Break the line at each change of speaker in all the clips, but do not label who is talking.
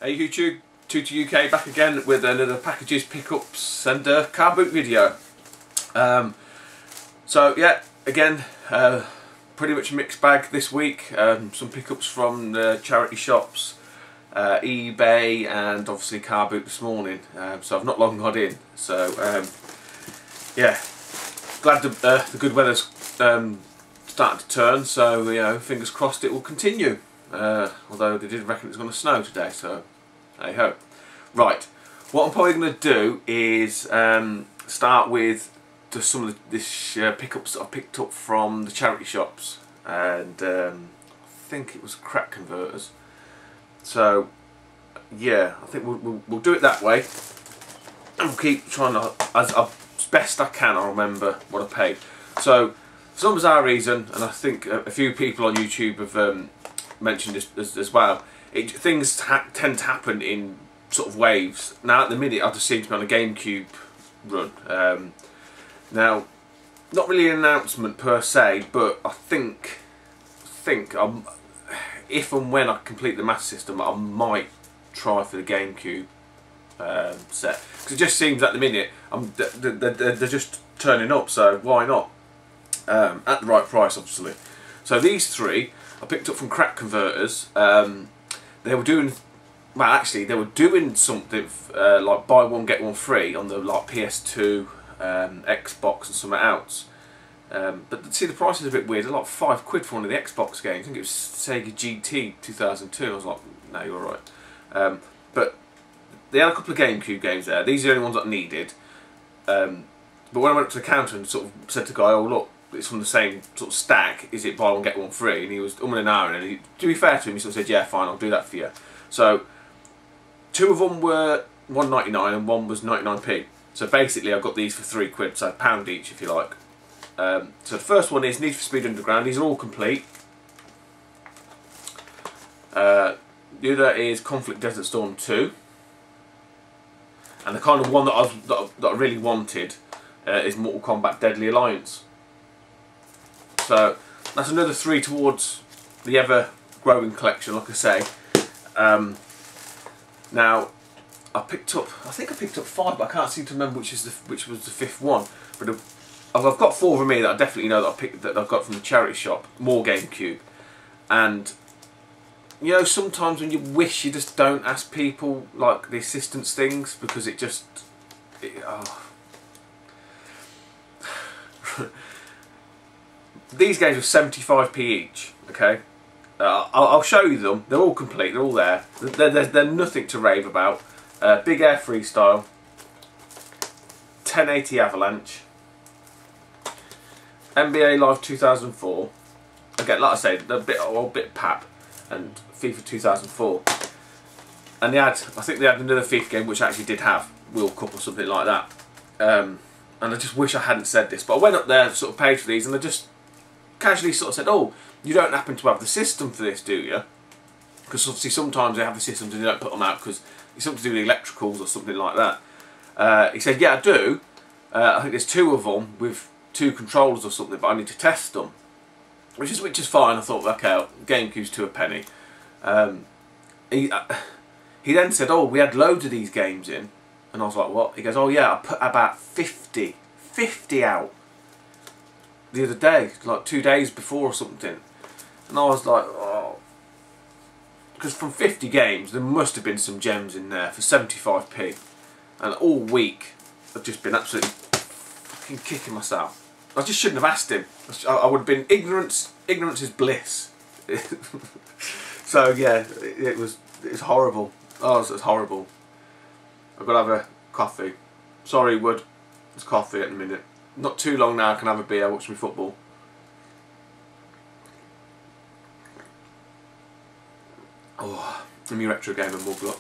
Hey YouTube, Tutor UK back again with another packages, pickups and car boot video. So yeah, again, pretty much a mixed bag this week. Some pickups from the charity shops, eBay and obviously car boot this morning. So I've not long got in. So yeah, glad the good weather's starting to turn. So you know, fingers crossed it will continue. Although they did reckon it's going to snow today, so hey ho. Right, what I'm probably going to do is start with just some of this pickups that I've picked up from the charity shops, and I think it was crack converters. So yeah, I think we'll do it that way, and we'll keep trying to, as best I can, I'll remember what I paid. So for some bizarre reason, and I think a few people on YouTube have mentioned this as well, things tend to happen in sort of waves. Now at the minute I just seem to be on a GameCube run. Now, not really an announcement per se, but I think if and when I complete the Master System, I might try for the GameCube set, because it just seems at the minute they're just turning up, so why not, at the right price obviously. So these three I picked up from Crack Converters. They were doing, well actually they were doing something like buy one get one free on the like PS2, Xbox and something else. But see, the price is a bit weird. They're like £5 for one of the Xbox games. I think it was Sega GT 2002. I was like, no, you're alright. But they had a couple of GameCube games there. These are the only ones that I needed. But when I went up to the counter and sort of said to the guy, oh look, it's from the same sort of stack, is it buy one get one free? And he was an hour, and to be fair to him, he sort of said, yeah fine, I'll do that for you. So two of them were £1.99 and one was 99p. So basically I got these for £3, so £1 each if you like. So the first one is Need for Speed Underground. These are all complete. The other is Conflict Desert Storm 2. And the kind of one that I really wanted is Mortal Kombat Deadly Alliance. So that's another 3 towards the ever growing collection, like I say. Now I think I picked up 5, but I can't seem to remember which was the 5th one. But I've got 4 from me that I definitely know that I've got from the charity shop, more GameCube. And you know, sometimes when you wish you just don't ask people like the assistance things, because it just oh. These games were 75p each. Okay, I'll show you them. They're all complete. They're all there. They're nothing to rave about. Big Air Freestyle, 1080 Avalanche, NBA Live 2004. Again, like I say, they're a bit pap, and FIFA 2004. And they had, I think they had another FIFA game which actually did have World Cup or something like that. And I just wish I hadn't said this, but I went up there, sort of paid for these, and I just casually sort of said, oh, you don't happen to have the system for this, do you? Because obviously sometimes they have the systems and they don't put them out because it's something to do with electricals or something like that. He said, yeah, I do. I think there's 2 of them with 2 controllers or something, but I need to test them. Which is fine. I thought, okay, GameCube's to a penny. He then said, oh, we had loads of these games in. And I was like, what? He goes, oh yeah, I put about 50 out the other day, like 2 days before or something. And I was like, oh. Because from 50 games, there must have been some gems in there for 75p. And all week, I've just been absolutely fucking kicking myself. I just shouldn't have asked him. I would have been ignorance is bliss. So yeah, it's horrible. Oh, it's horrible. I've got to have a coffee. Sorry, Wood. It's coffee at the minute. Not too long now. I can have a beer, watch my football. Oh, and my retro game and mug up.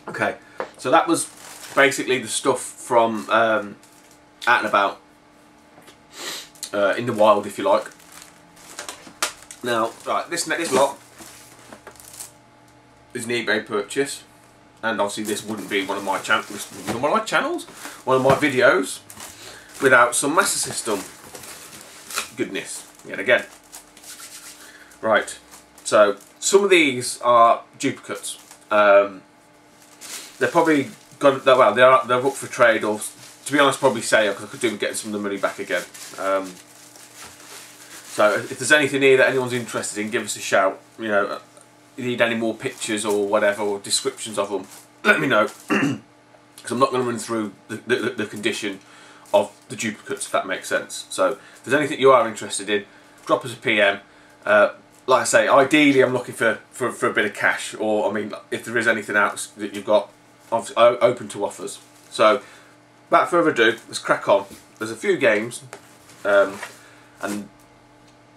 Okay, so that was basically the stuff from out and about, in the wild, if you like. Now, right, this lot is an eBay purchase, and obviously this wouldn't be one of my channels, one of my videos, without some Master System goodness yet again. Right, so some of these are duplicates. They're probably got, well, they're up for trade, or to be honest, probably sale, because I could do with getting some of the money back again. So if there's anything here that anyone's interested in, give us a shout. You know, you need any more pictures or whatever, or descriptions of them, let me know. Because I'm not going to run through the condition of the duplicates, if that makes sense. So if there's anything you are interested in, drop us a PM. Like I say, ideally I'm looking for a bit of cash, or I mean, if there is anything else that you've got, open to offers. So without further ado, let's crack on. There's a few games, and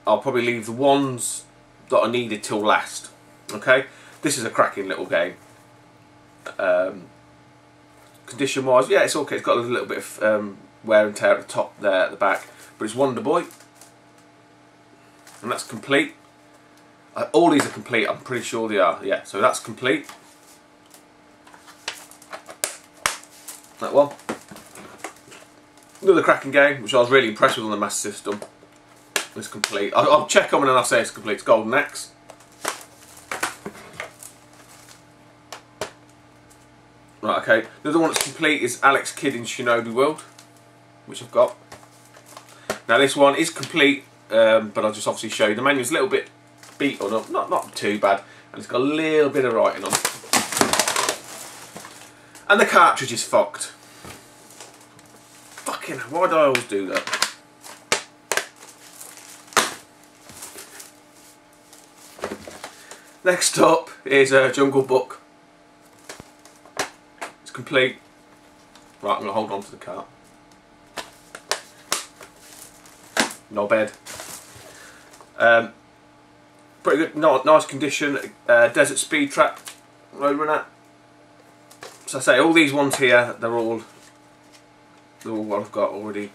I'll probably leave the ones that are needed till last. Okay, this is a cracking little game. Condition wise, yeah, it's okay. It's got a little bit of wear and tear at the top there, at the back, but it's Wonder Boy, and that's complete. All these are complete, I'm pretty sure they are, yeah, so that's complete. That one. Another cracking game, which I was really impressed with on the Master System. It's complete. I'll check on it and I'll say it's complete. It's Golden Axe. Right, okay. Another one that's complete is Alex Kidd in Shinobi World, which I've got. Now this one is complete, but I'll just obviously show you. The manual's a little bit beat on up, not too bad, and it's got a little bit of writing on it. And the cartridge is fucked. Fucking hell, why do I always do that? Next up is Jungle Book. It's complete. Right, I'm going to hold on to the cart. No bed. Pretty good, nice condition. Desert Speed Trap road runner. So I say all these ones here, they're all what I've got already.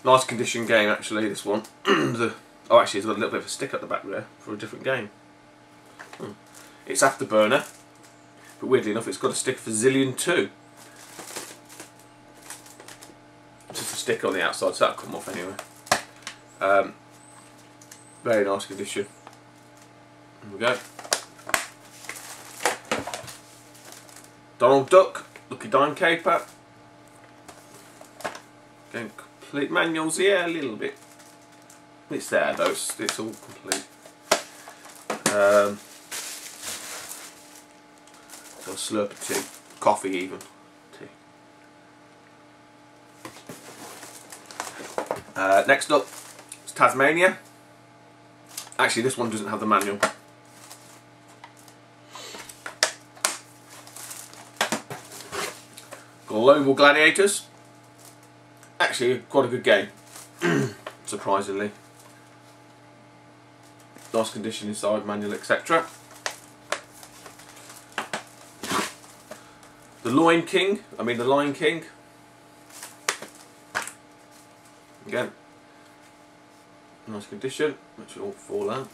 Nice condition game actually, this one. Oh, actually it's got a little bit of a stick at the back there for a different game. It's Afterburner, but weirdly enough it's got a stick for Zillion 2. Just a stick on the outside, so that'll come off anyway. Very nice condition. There we go. Donald Duck, Lucky Dime Caper. Again, complete manuals here, a little bit. It's there though, it's all complete. Got a slurp of tea, coffee even. Tea. Next up, it's Tasmania. Actually, this one doesn't have the manual. Global Gladiators. Actually, quite a good game, surprisingly. Nice condition inside, manual, etc. The Lion King. Again, nice condition, which will all fall out.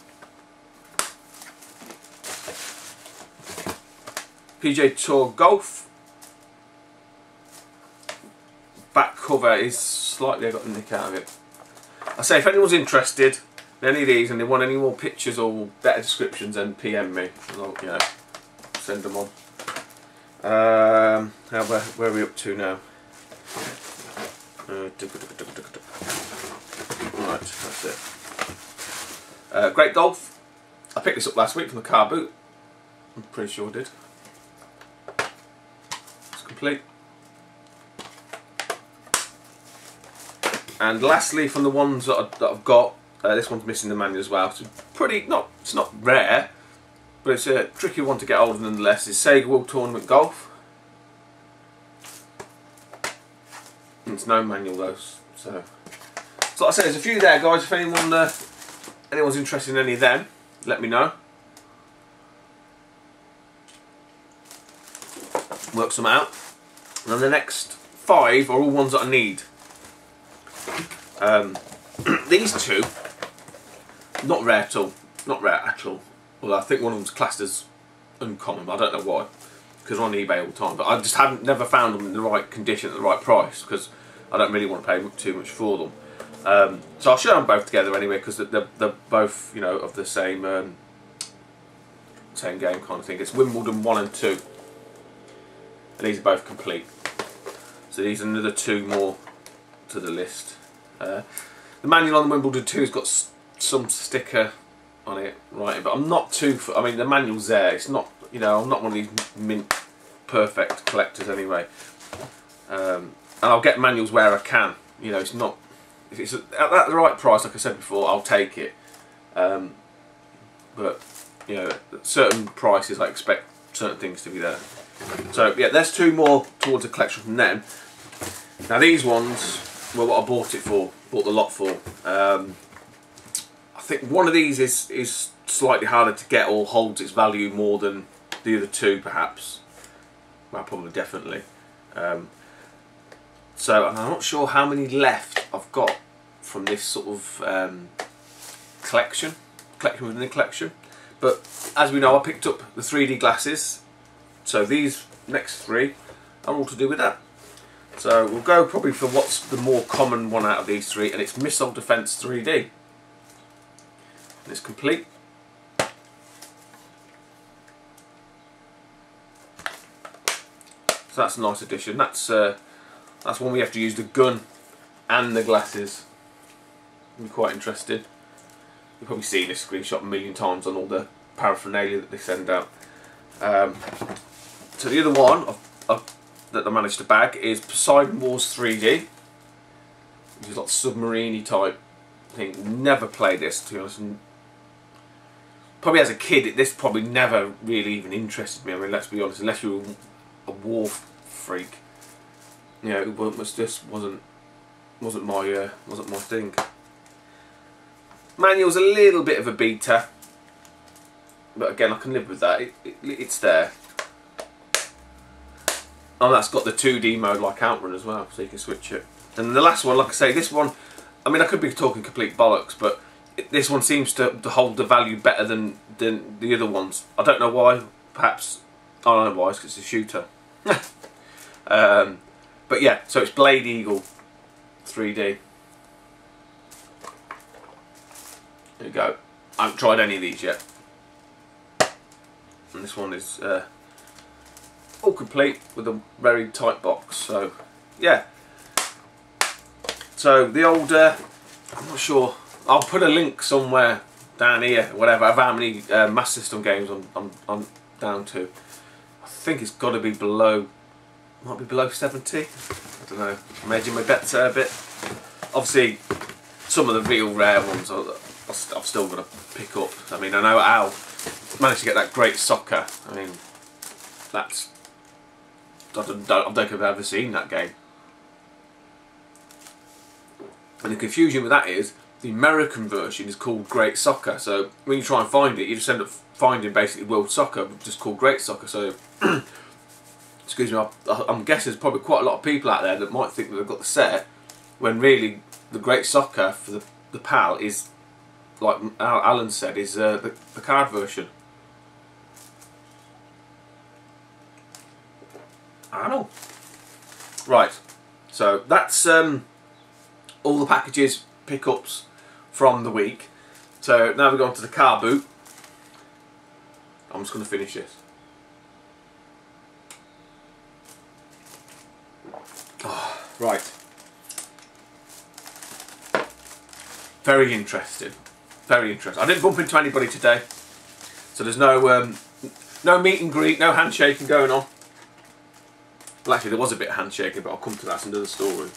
PGA Tour Golf. Back cover is slightly, I got the nick out of it. I say if anyone's interested in any of these and they want any more pictures or better descriptions, then PM me and I'll, you know, send them on. Where are we up to now? Right, that's it. Great Golf. I picked this up last week from the car boot. I'm pretty sure I did. It's complete. And lastly, from the ones that I've got, this one's missing the manual as well. It's it's not rare, but it's a tricky one to get hold of nonetheless. It's Sega World Tournament Golf. And it's no manual though, so like I said, there's a few there, guys. If anyone's interested in any of them, let me know. Work some out. And then the next 5 are all ones that I need. These two, not rare at all. Not rare at all. Well, I think one of them's classed as uncommon, but I don't know why. Because they're on eBay all the time. But I just never found them in the right condition at the right price. Because I don't really want to pay too much for them. So I'll show them both together anyway, because they're both, you know, of the same same game kind of thing. It's Wimbledon 1 and 2, and these are both complete. So these are another 2 more to the list. The manual on the Wimbledon 2 has got some sticker on it, right? But I'm not too. I mean, the manual's there. It's not, you know, I'm not one of these mint perfect collectors anyway. And I'll get manuals where I can. You know, it's not. If it's at the right price, like I said before, I'll take it. But you know, at certain prices, I expect certain things to be there. So yeah, there's 2 more towards a collection from them. Now these ones were what I bought it for. Bought the lot for. I think one of these is slightly harder to get, or holds its value more than the other 2, perhaps. Well, probably, definitely. So I'm not sure how many left I've got from this sort of collection within the collection. But as we know, I picked up the 3D glasses. So these next 3 are all to do with that. So we'll go probably for what's the more common one out of these 3, and it's Missile Defense 3D. And it's complete. So that's a nice addition. That's one we have to use the gun and the glasses. It'll be quite interesting. You've probably seen this screenshot a million times on all the paraphernalia that they send out. So the other one that I managed to bag is Poseidon Wars 3D, which is like submarine-y type thing. Never played this, to be honest. And probably as a kid, this probably never really even interested me. I mean, let's be honest, unless you were a war freak, you know, it just wasn't my thing. Manual's a little bit of a beater, but again, I can live with that. It's there. And that's got the 2D mode like Outrun as well, so you can switch it. And the last one, like I say, this one, I mean, I could be talking complete bollocks, but this one seems to hold the value better than the other ones. I don't know why. Perhaps, I don't know why, it's because it's a shooter. But yeah, so it's Blade Eagle 3D. There you go. I haven't tried any of these yet. And this one is all complete with a very tight box. So yeah. So the old, I'm not sure. I'll put a link somewhere down here, whatever, of how many Master System games I'm down to. I think it's got to be below. Might be below 70. I don't know. Imagine my bets a bit. Obviously, some of the real rare ones I've still got to pick up. I mean, I know Al managed to get that Great Soccer. I mean, that's. I don't think I've ever seen that game. And the confusion with that is the American version is called Great Soccer. So when you try and find it, you just end up finding basically World Soccer, but just called Great Soccer. So. Excuse me, I'm guessing there's probably quite a lot of people out there that might think that they've got the set, when really the Great Soccer for the PAL is, like Alan said, is the card version. I don't know. Right, so that's all the packages, pickups from the week. So now we're going to the car boot. I'm just going to finish this. Oh, right. Very interesting. Very interesting. I didn't bump into anybody today, so there's no no meet and greet, no handshaking going on. Well, actually, there was a bit of handshaking, but I'll come to that in another story.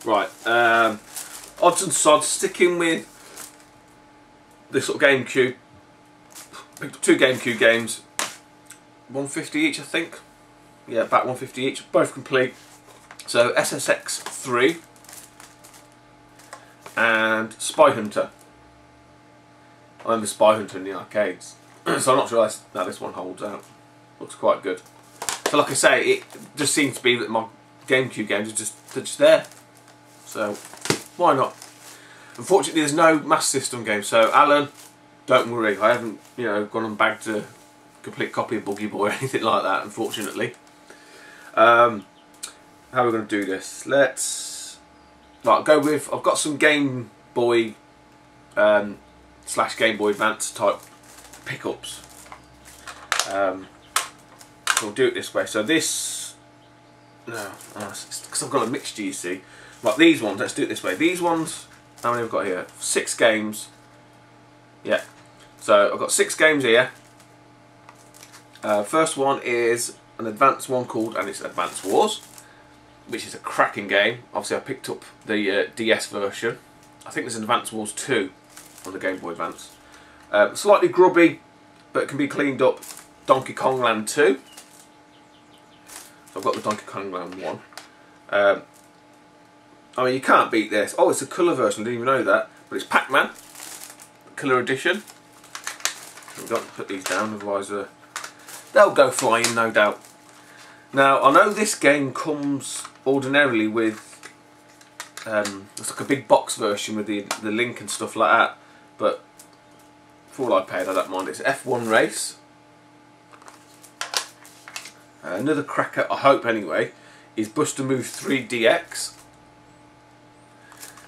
Right. Odds and sods. Sticking with this sort of GameCube. Picked up 2 GameCube games. 150 each, I think. Yeah, about 150 each, both complete. So SSX 3 and Spy Hunter. I remember Spy Hunter in the arcades, so I'm not sure how this one holds out. Looks quite good. So like I say, it just seems to be that my GameCube games are just there. So why not? Unfortunately, there's no Master System game. So Alan, don't worry, I haven't gone and bagged a complete copy of Boogie Boy or anything like that, unfortunately. how we're going to do this. Let's go with, I've got some Game Boy slash Game Boy Advance type pickups. We'll do it this way. So this, because I've got a mixture, you see. Right, these ones, let's do it this way. These ones, how many have we got here? 6 games. Yeah. So I've got 6 games here. First one is an advanced one called, and it's Advance Wars, which is a cracking game. Obviously I picked up the DS version. I think there's an Advance Wars 2 on the Game Boy Advance. Slightly grubby, but it can be cleaned up. Donkey Kong Land 2. So I've got the Donkey Kong Land 1. I mean, you can't beat this. Oh, it's a colour version, I didn't even know that. But it's Pac-Man, colour edition. We've got to put these down, otherwise they'll go flying, no doubt. Now, I know this game comes ordinarily with, it's like a big box version with the link and stuff like that. But for all I paid, I don't mind. It's F1 Race. Another cracker, I hope anyway, is Bust-A-Move 3DX.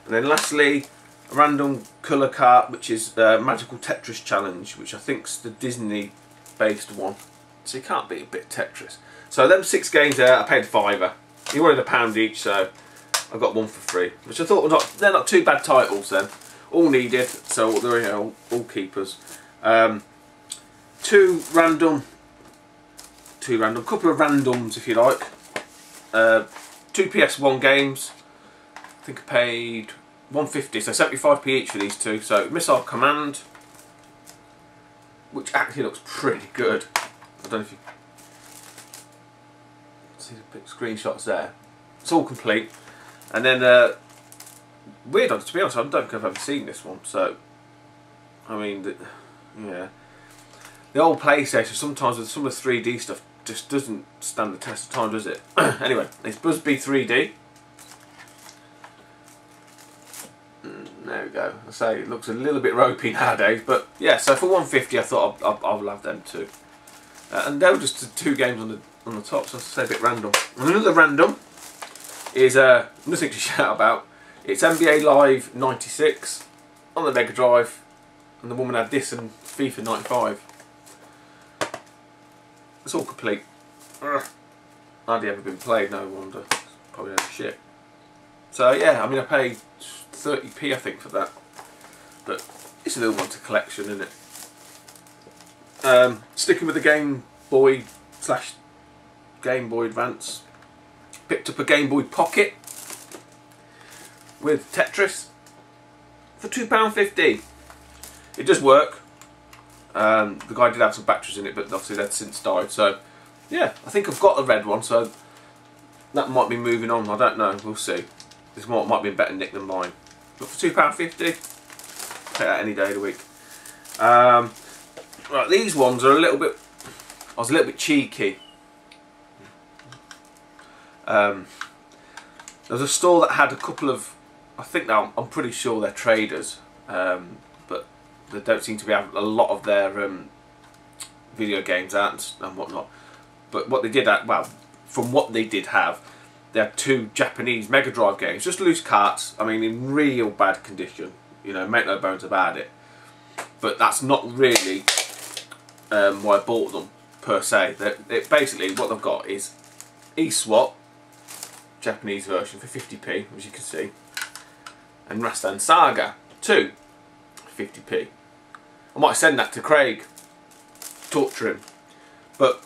And then lastly, a random colour cart, which is Magical Tetris Challenge, which I think's the Disney based one. So you can't beat a bit of Tetris. So them 6 games there, I paid £5. You wanted £1 each, so I got one for free. Which I thought they're not too bad titles then. All needed, so they're, you know, all keepers. Couple of randoms if you like. 2 PS1 games. I think I paid £1.50, so 75p each for these 2. So Missile Command, which actually looks pretty good. I don't know if you see the big screenshots there. It's all complete. And then weird, to be honest, I don't think I've ever seen this one. So I mean, yeah, the old PlayStation sometimes with some of the 3D stuff just doesn't stand the test of time, does it? Anyway, it's Busby 3D. There we go. I say it looks a little bit ropey nowadays, but yeah. So for £1.50, I thought I'll have them too. And they were just the 2 games on the top, so I say a bit random. And another random is nothing to shout about. It's NBA Live 96 on the Mega Drive, and the woman had this and FIFA 95. It's all complete. Hardly ever been played, no wonder. It's probably never shit. So yeah, I mean I paid 30p I think for that. But it's a little one to collection, isn't it? Sticking with the Game Boy slash Game Boy Advance. Picked up a Game Boy Pocket with Tetris for £2.50. It does work. The guy did have some batteries in it, but obviously they'd since died. So yeah, I think I've got the red one, so that might be moving on. I don't know. We'll see. This might be a better nick than mine. But for £2.50, take that any day of the week. Right, these ones are a little bit. I was a little bit cheeky. There was a store that had a couple of. I think now I'm pretty sure they're traders, but they don't seem to be having a lot of their video games out and whatnot. But what they did have, well, from what they did have, they had 2 Japanese Mega Drive games, just loose carts. I mean, in real bad condition. You know, make no bones about it. But that's not really why I bought them per se. Basically, what they've got is eSWAT, Japanese version for 50p, as you can see, and Rastan Saga 2, 50p. I might send that to Craig, torture him. But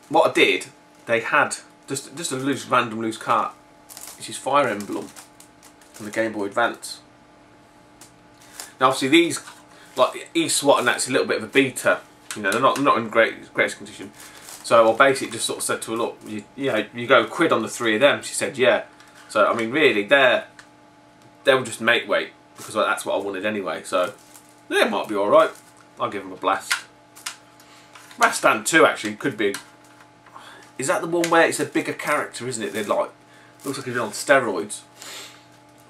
what I did, they had just a random loose cart, which is Fire Emblem from the Game Boy Advance. Now obviously these, like eSWAT and that's a little bit of a beta, you know, they're not in greatest condition. So I basically just sort of said to her, look, you go quid on the 3 of them. She said, yeah. So I mean, really, they will just make weight because that's what I wanted anyway. So they might be all right. I'll give them a blast. Rastan 2 actually could be. Is that the one where it's a bigger character, isn't it? They're like, looks like he's on steroids.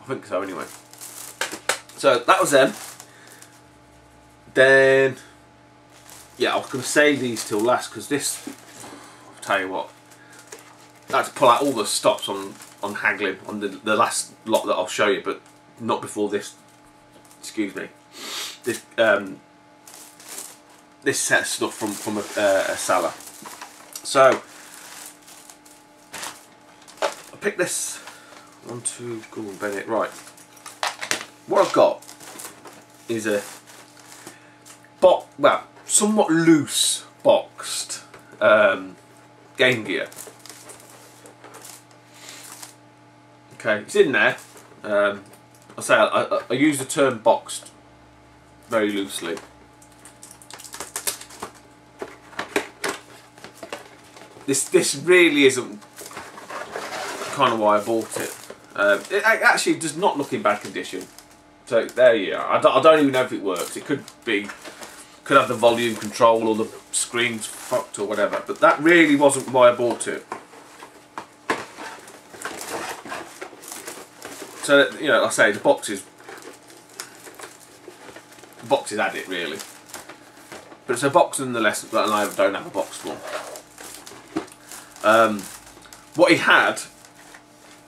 I think so anyway. So that was them. Then, yeah, I was going to save these till last because this, I'll tell you what, I had to pull out all the stops on haggling on the last lot that I'll show you, but not before this. Excuse me. This set of stuff from a seller. So I picked this one, two, go on, Bennett. Right. What I've got is a somewhat loose boxed Game Gear. Okay, it's in there. I use the term boxed very loosely. This really isn't kind of why I bought it. It actually does not look in bad condition. So there you are. I don't even know if it works. It could have the volume control or the screen's fucked or whatever. But that really wasn't why I bought it. So you know, like I say, the boxes had it really. But it's a box nonetheless that I don't have a box for.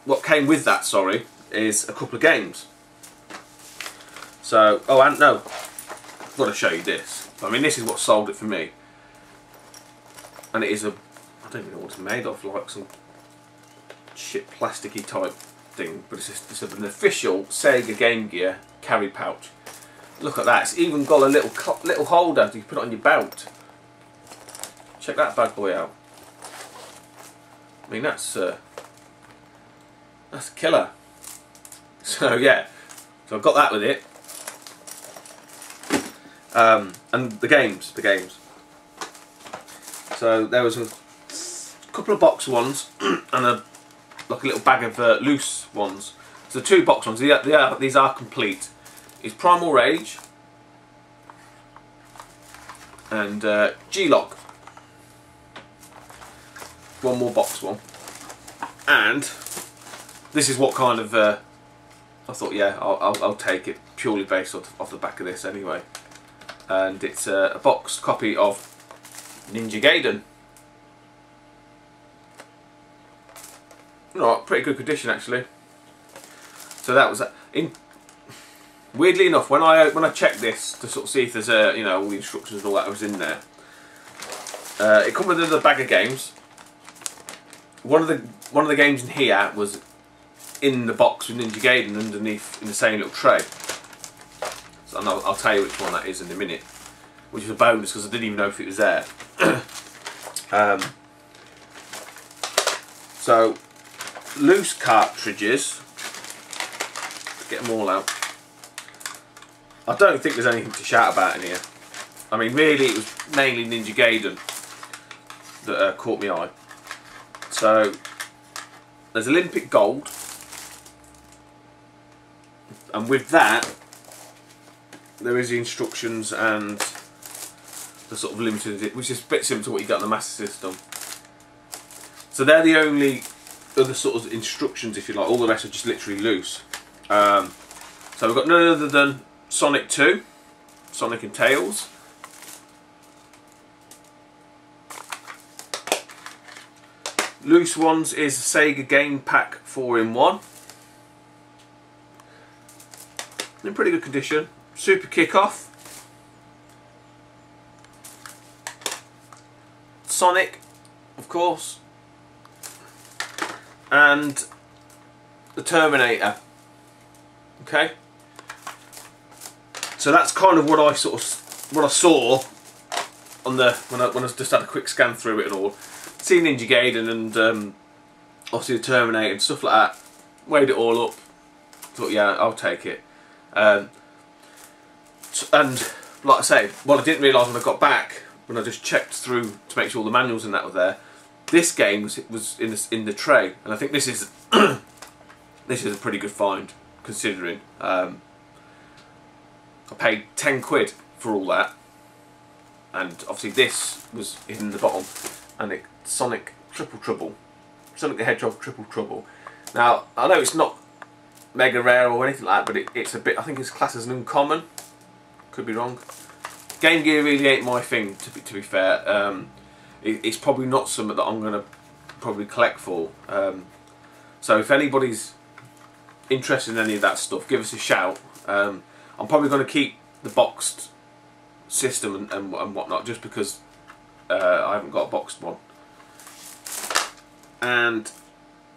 What came with that, sorry, is a couple of games. So, oh, and no, I've got to show you this. I mean, this is what sold it for me. And it is I don't even know what it's made of, like some shit plasticky type thing. But it's an official Sega Game Gear carry pouch. Look at that, it's even got a little holder you can put it on your belt. Check that bad boy out. I mean, that's a killer. So yeah, so I've got that with it. And the games. So there was a couple of box ones and like a little bag of loose ones. So the two box ones, these are complete. It's Primal Rage and G-Lock. One more box one, and this is what kind of I thought, yeah, I'll take it purely based off the back of this anyway. And it's a boxed copy of Ninja Gaiden. Right, pretty good condition actually. So that was in. Weirdly enough, when I checked this to sort of see if there's all the instructions and all that was in there, it come with another bag of games. One of the games in here was in the box with Ninja Gaiden underneath in the same little tray. So I'll tell you which one that is in a minute, which is a bonus because I didn't even know if it was there. So loose cartridges. Let's get them all out. I don't think there's anything to shout about in here. I mean, really, it was mainly Ninja Gaiden that caught my eye. So there's Olympic Gold, and with that there is the instructions and the sort of limited, which is a bit similar to what you got in the Master System. So they're the only other sort of instructions, if you like. All the rest are just literally loose. So we've got none other than Sonic 2, Sonic and Tails. Loose ones is Sega Game Pack 4-in-1. In pretty good condition. Super Kickoff. Sonic, of course. And the Terminator. Okay. So that's kind of what I saw on when I just had a quick scan through it and all. Seen Ninja Gaiden and obviously the Terminator and stuff like that. Weighed it all up. Thought, yeah, I'll take it. And like I say, what I didn't realise when I got back, when I just checked through to make sure all the manuals and that were there, this game was in the tray, and I think this is this is a pretty good find considering. I paid 10 quid for all that, and obviously this was in the bottom, and it Sonic Triple Trouble, Sonic the Hedgehog Triple Trouble. Now I know it's not mega rare or anything like that, but it's a bit. I think it's classed as an uncommon. Could be wrong. Game Gear really ain't my thing, to be fair. It's probably not something that I'm going to probably collect for. So if anybody's interested in any of that stuff, give us a shout. I'm probably going to keep the boxed system and whatnot, just because I haven't got a boxed one. And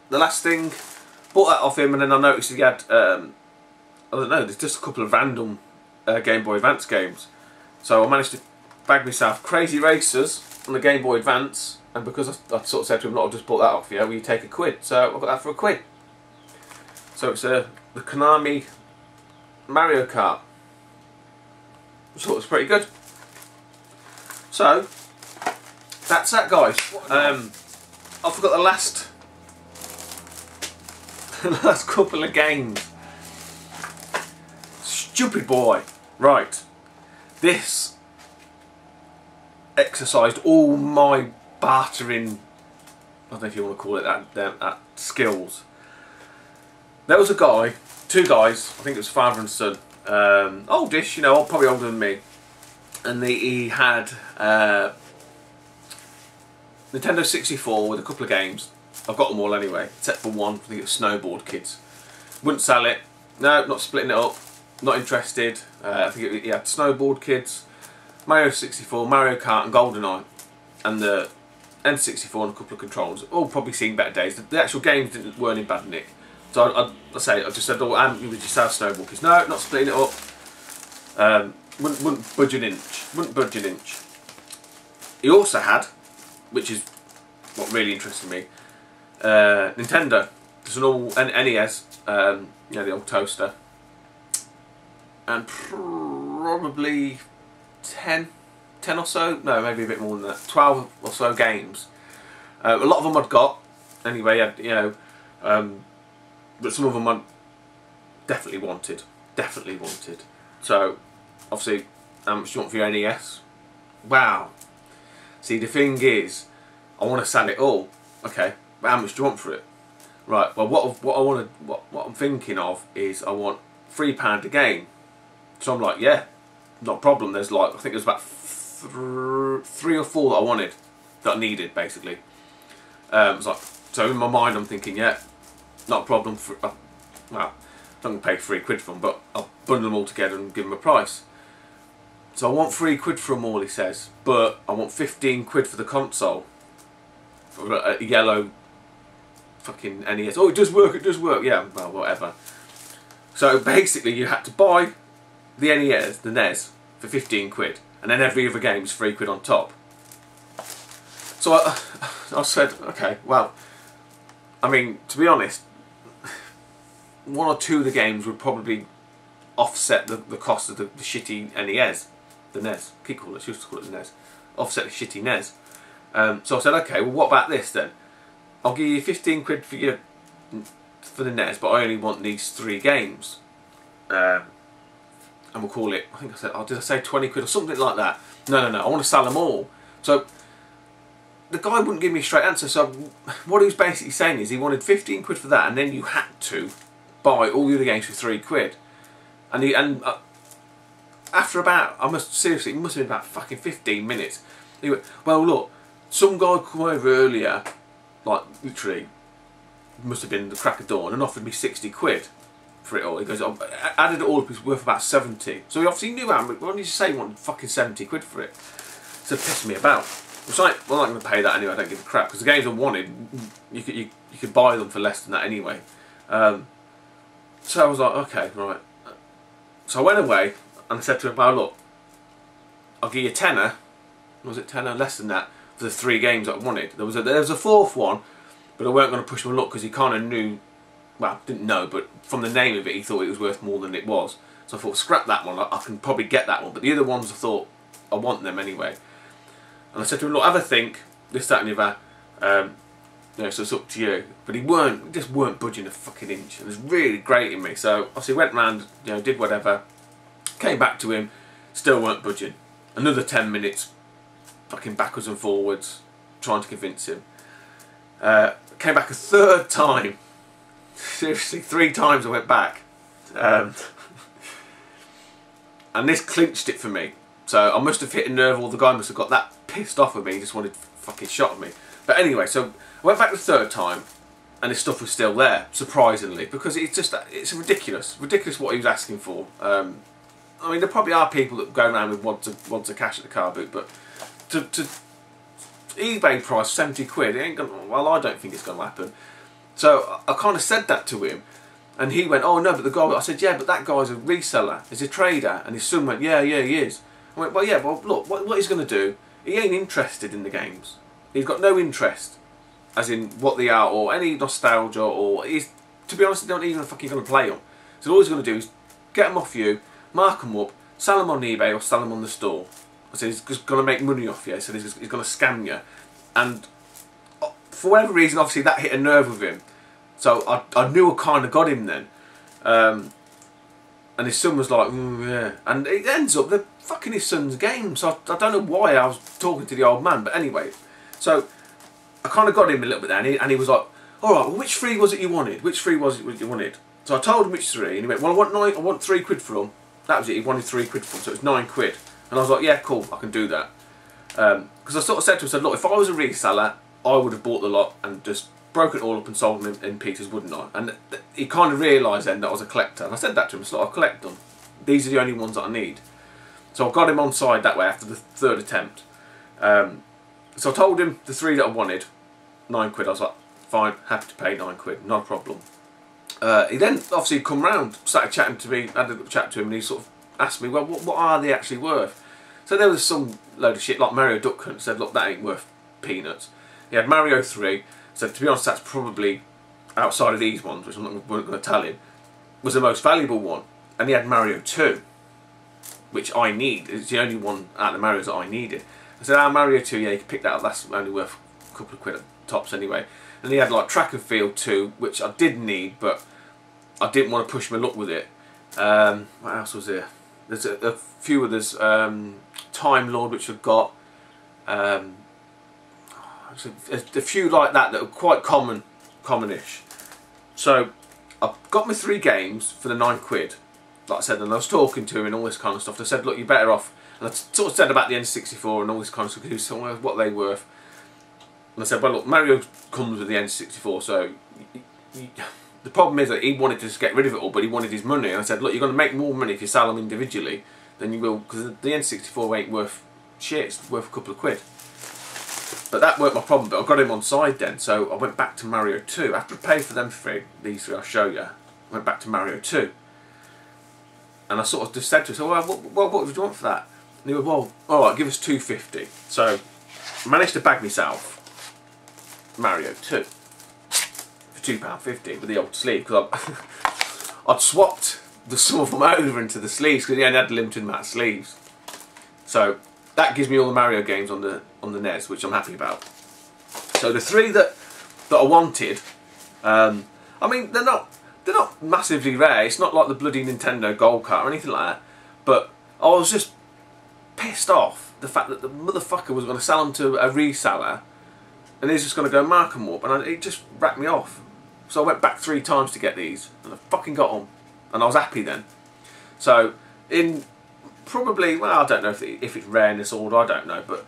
the last thing, bought that off him, and then I noticed he had, I don't know, there's just a couple of random Game Boy Advance games. So I managed to bag myself Crazy Racers on the Game Boy Advance, and because I sort of said to him, "Look, I just bought that off you, will you take a quid?" So I got that for a quid. So it's the Konami Mario Kart. I thought it was pretty good. So that's that, guys. I forgot the last couple of games. Stupid boy. Right. This exercised all my bartering, I don't know if you want to call it that skills. There was a guy, two guys, I think it was father and son, oldish, you know, probably older than me, and he had Nintendo 64 with a couple of games. I've got them all anyway, except for one. I think it was Snowboard Kids. Wouldn't sell it. No, not splitting it up. Not interested. I think he had Snowboard Kids, Mario 64, Mario Kart, and GoldenEye, and the N64 and a couple of controls. All probably seen better days. The actual games weren't in bad nick. So I just said, "Oh, would you have Snowboard Kids?" No, not splitting it up. Wouldn't budge an inch. Wouldn't budge an inch. He also had, which is what really interested me, Nintendo. There's an old NES, you know, the old toaster, and probably 10 or so, no, maybe a bit more than that, 12 or so games. A lot of them I'd got anyway, you know, but some of them I definitely wanted. So obviously, how much do you want for your NES? Wow. See, the thing is, I want to sell it all. Okay, but how much do you want for it? Right. Well, what I'm thinking of is I want £3 a game. So I'm like, yeah, not a problem. There's like, I think there's about three or four that I wanted, that I needed basically. It's like, so in my mind I'm thinking, yeah, not a problem. Well, I'm not going to pay £3 for them, but I'll bundle them all together and give them a price. So I want £3 for them all, he says, but I want £15 for the console, for a yellow fucking NES. Oh, it does work, yeah, well, whatever. So basically you had to buy the NES, for £15, and then every other game is £3 on top. So I said, okay, well, I mean, to be honest, one or two of the games would probably offset the cost of the shitty NES. The NES, keep calling it, she used to call it the NES. Offset the shitty NES. So I said, okay, well, what about this then? I'll give you £15 for the NES, but I only want these 3 games. And we'll call it, I think I said, oh, did I say £20 or something like that? No, I want to sell them all. So the guy wouldn't give me a straight answer. So what he was basically saying is he wanted £15 for that, and then you had to buy all the other games for £3. And after about, seriously, it must have been about fucking 15 minutes. He went, well, look, some guy come over earlier, like literally, must have been the crack of dawn, and offered me £60 for it all. He goes, oh, added it all up, it's worth about 70. So he obviously knew how much. Why didn't you say he wanted fucking £70 for it? So it pissed me about. It's like, well, I'm not going to pay that anyway, I don't give a crap, because the games I wanted, you could buy them for less than that anyway. So I was like, okay, right. So I went away, and I said to him, well, look, I'll give you a tenner, was it tenner? Less than that, for the 3 games that I wanted. There was a 4th one, but I weren't going to push him a look, because he kind of knew, well, didn't know, but from the name of it, he thought it was worth more than it was. So I thought, scrap that one, I can probably get that one. But the other ones, I thought, I want them anyway. And I said to him, look, have a think, this, that and the other, you know, so it's up to you. But he just weren't budging a fucking inch. It was really grating me. So obviously went round, you know, did whatever, came back to him, still weren't budging. Another 10 minutes, fucking backwards and forwards, trying to convince him. Came back a 3rd time. Seriously, 3 times I went back. And this clinched it for me. So I must have hit a nerve, or the guy must have got that pissed off at me, he just wanted fucking shot at me. But anyway, so I went back the third time, and his stuff was still there, surprisingly, because it's ridiculous what he was asking for. I mean, there probably are people that go around with wads of cash at the car boot, but to eBay price 70 quid, it ain't gonna, well, I don't think it's going to happen. So I kind of said that to him, and he went, oh no, but the guy, I said, yeah, but that guy's a reseller, he's a trader, and his son went, yeah, he is. I went, well, yeah, well, look, what he's going to do, he ain't interested in the games. He's got no interest, as in what they are, or any nostalgia, or he's, to be honest, he don't even fucking going to play them. So all he's going to do is get them off you, mark them up, sell them on eBay or sell them on the store. I said he's just going to make money off you, so he's going to scam you. And for whatever reason, obviously that hit a nerve with him. So I knew I kind of got him then. And his son was like, yeah. And it ends up, they're fucking his son's game. So I don't know why I was talking to the old man. But anyway, so I kind of got him a little bit there. And he was like, all right, well, which 3 was it you wanted? Which 3 was it you wanted? So I told him which 3. And he went, well, I want 3 quid for them. That was it. He wanted 3 quid for them. So it was 9 quid. And I was like, yeah, cool, I can do that. Because I sort of said to him, I said, look, if I was a reseller, I would have bought the lot and just broken it all up and sold them in pieces, wouldn't I? And he kind of realised then that I was a collector. And I said that to him, it's like, I collect them. These are the only ones that I need. So I got him on side that way after the 3rd attempt. So I told him the 3 that I wanted, 9 quid. I was like, fine, happy to pay 9 quid, no problem. He then obviously come round, started chatting to me, had a chat to him, and he sort of asked me, well, what are they actually worth? So there was some load of shit like Mario Duck Hunt. Said, look, that ain't worth peanuts. He had Mario 3. So to be honest, that's probably, outside of these ones, which I'm not going to tell him, was the most valuable one. And he had Mario 2, which I need. It's the only one out of the Marios that I needed. I said, Mario 2, yeah, you can pick that up. That's only worth a couple of quid at tops anyway. And he had like Track and Field 2, which I did need, but I didn't want to push my luck with it. What else was there? There's a few others. Time Lord, which I've got. A few like that that are quite commonish. So I got my 3 games for the 9 quid, like I said, and I was talking to him and all this kind of stuff. I said, look, you're better off. And I sort of said about the N64 and all this kind of stuff, because he was what they worth. And I said, well, look, Mario comes with the N64, so the problem is that he wanted to just get rid of it all, but he wanted his money. And I said, look, you're going to make more money if you sell them individually than you will, because the N64 ain't worth shit, it's worth a couple of quid. But that weren't my problem, but I got him on side then, so I went back to Mario 2. After I paid for them 3, these 3 I'll show you, I went back to Mario 2. And I sort of just said to him, so, well, what would you want for that? And he went, well, alright, give us 250. So I managed to bag myself Mario 2 for £2.50 with the old sleeve, because I'd swapped some of them over into the sleeves because he only had a limited amount of sleeves. So that gives me all the Mario games on the NES, which I'm happy about. So the 3 that I wanted, I mean, they're not massively rare. It's not like the bloody Nintendo Gold Card or anything like that. But I was just pissed off the fact that the motherfucker was going to sell them to a reseller, and he's just going to go mark them up, and it just racked me off. So I went back 3 times to get these, and I fucking got them, and I was happy then. So in probably, well, I don't know if it's rare in this order, I don't know, but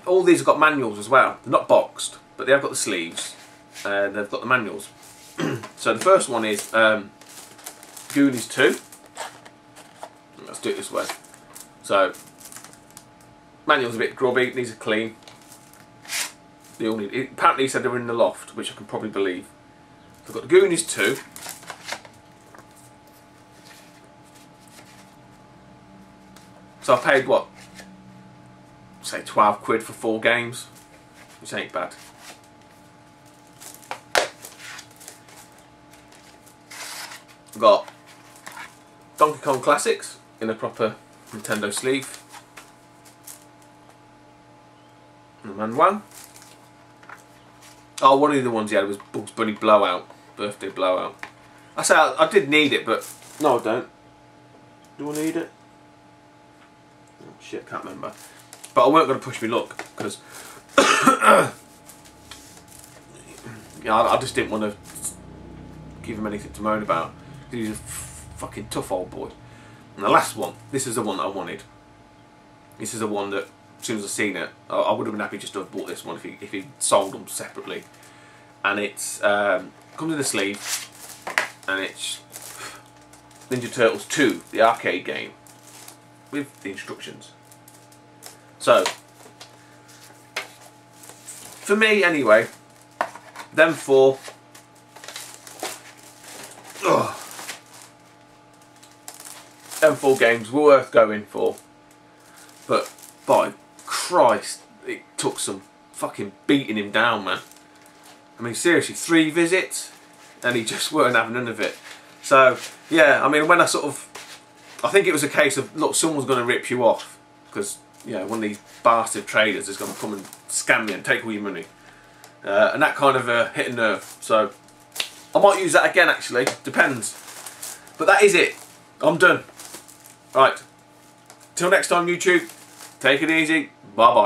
all these have got manuals as well. They're not boxed, but they have got the sleeves, and they've got the manuals. So the first one is Goonies 2. Let's do it this way. So manual's a bit grubby, needs a clean. They all need, apparently he said they were in the loft, which I can probably believe. So I've got the Goonies 2. So I paid what? Say 12 quid for 4 games, which ain't bad. I've got Donkey Kong Classics in a proper Nintendo sleeve. And Man 1. Oh, one of the ones he had was Bugs Bunny Blowout, Birthday Blowout. I say I did need it, but no, I don't. Do I need it? Oh, shit, can't remember. But I weren't going to push me luck because yeah, I just didn't want to give him anything to moan about. He's a fucking tough old boy. And the last one, this is the one that I wanted. This is the one that as soon as I seen it. I would have been happy just to have bought this one if he sold them separately. And it's comes in a sleeve, and it's Ninja Turtles 2, the arcade game, with the instructions. So, for me anyway, them four. Them 4 games were worth going for, but by Christ, it took some fucking beating him down, man. I mean, seriously, 3 visits, and he just weren't having none of it. So, yeah, I mean, when I think it was a case of, look, someone's going to rip you off, because, you know, one of these bastard traders is going to come and scam you and take all your money. And that kind of hit a nerve. So, I might use that again, actually, depends. But that is it. I'm done. Right, till next time YouTube, take it easy, bye bye.